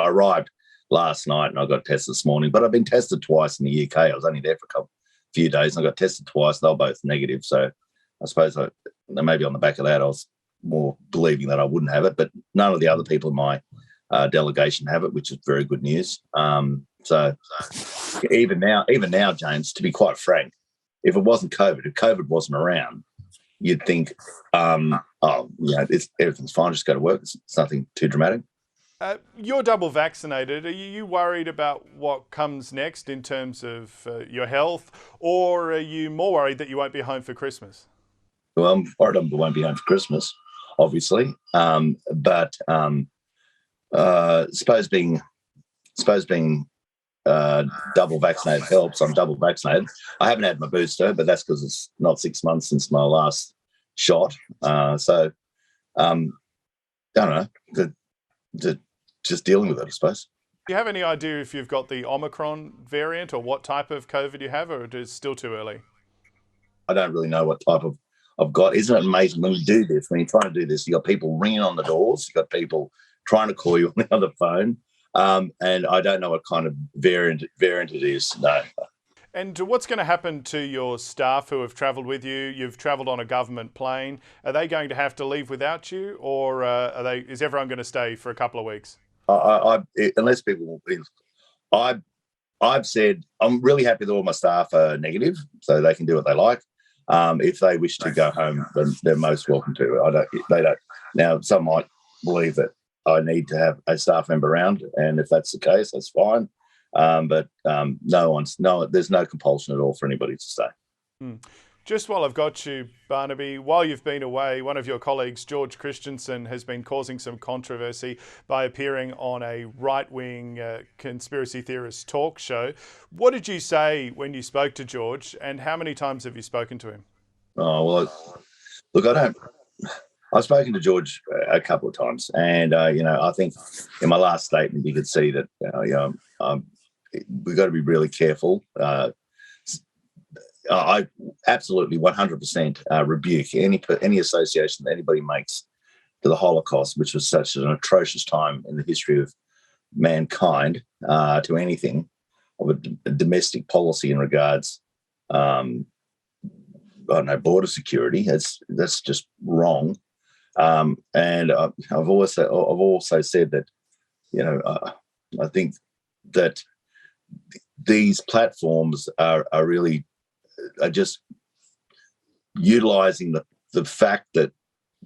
I arrived last night and I got tested this morning, but I've been tested twice in the UK. I was only there for few days and I got tested twice. They were both negative. So I suppose maybe on the back of that, I was more believing that I wouldn't have it, but none of the other people in my delegation have it, which is very good news. So even now, James, to be quite frank, if it wasn't COVID, if COVID wasn't around, you'd think, everything's fine, just go to work. It's nothing too dramatic. You're double vaccinated. Are you worried about what comes next in terms of your health, or are you more worried that you won't be home for Christmas? Well, I'm worried I won't be home for Christmas, obviously. But suppose being double vaccinated helps. I'm double vaccinated. I haven't had my booster, but that's because it's not 6 months since my last shot. I don't know. Just dealing with it, I suppose. Do you have any idea if you've got the Omicron variant or what type of COVID you have, or it is still too early? I don't really know what type of I've got. Isn't it amazing when you do this, when you're trying to do this, you got people ringing on the doors, you got people trying to call you on the other phone, and I don't know what kind of variant it is. No. And what's going to happen to your staff who have travelled with you? You've travelled on a government plane. Are they going to have to leave without you, or is everyone going to stay for a couple of weeks? Unless people, I've said I'm really happy that all my staff are negative, so they can do what they like. If they wish to go home, then they're most welcome to. They don't. Now, some might believe that I need to have a staff member around, and if that's the case, that's fine. But there's no compulsion at all for anybody to stay. Just while I've got you, Barnaby, while you've been away, one of your colleagues, George Christensen, has been causing some controversy by appearing on a right-wing conspiracy theorist talk show. What did you say when you spoke to George, and how many times have you spoken to him? Oh, well, look, I've spoken to George a couple of times, and I think in my last statement you could see that we've got to be really careful. I absolutely 100% rebuke any association that anybody makes to the Holocaust, which was such an atrocious time in the history of mankind, to anything of a domestic policy in regards, border security. That's just wrong. And I've also said that, I think that these platforms are just utilising the fact that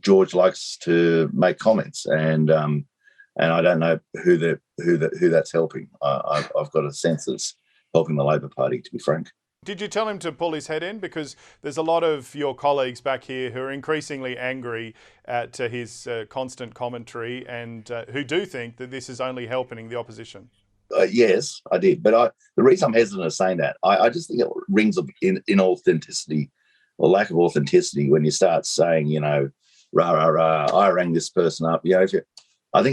George likes to make comments, and I don't know who that's helping. I've got a sense it's helping the Labor Party, to be frank. Did you tell him to pull his head in? Because there's a lot of your colleagues back here who are increasingly angry at his constant commentary and who do think that this is only helping the opposition. Yes, I did. But the reason I'm hesitant of saying that, I just think it rings of inauthenticity or lack of authenticity when you start saying, rah, rah, rah, I rang this person up. I think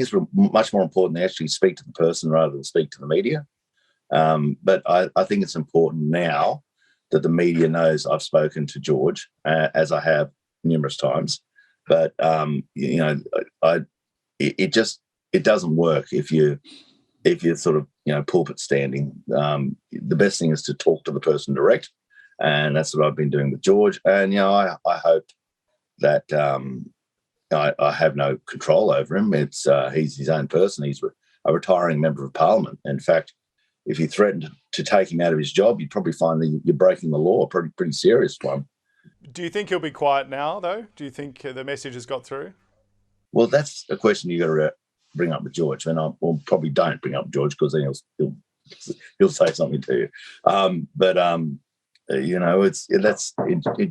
it's much more important to actually speak to the person rather than speak to the media. But I think it's important now that the media knows I've spoken to George, as I have numerous times. But, it doesn't work if you're sort of, pulpit standing. The best thing is to talk to the person direct. And that's what I've been doing with George. And, I hope that I have no control over him. He's his own person. He's a retiring member of Parliament. In fact, if you threatened to take him out of his job, you'd probably find that you're breaking the law, a pretty serious one. Do you think he'll be quiet now, though? Do you think the message has got through? Well, that's a question you got to bring up with George, and probably don't bring up George because then he'll say something to you.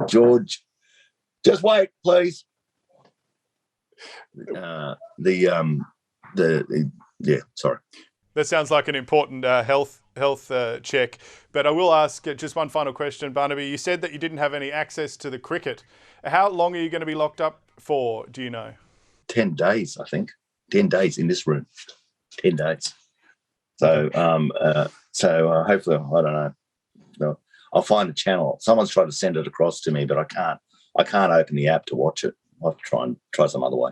George. Just wait, please. Sorry. That sounds like an important health check. But I will ask just one final question, Barnaby. You said that you didn't have any access to the cricket. How long are you going to be locked up for, do you know? 10 days, I think. 10 days in this room. 10 days. So hopefully, I don't know. No, I'll find a channel. Someone's tried to send it across to me, but I can't open the app to watch it. I'll have to try some other way.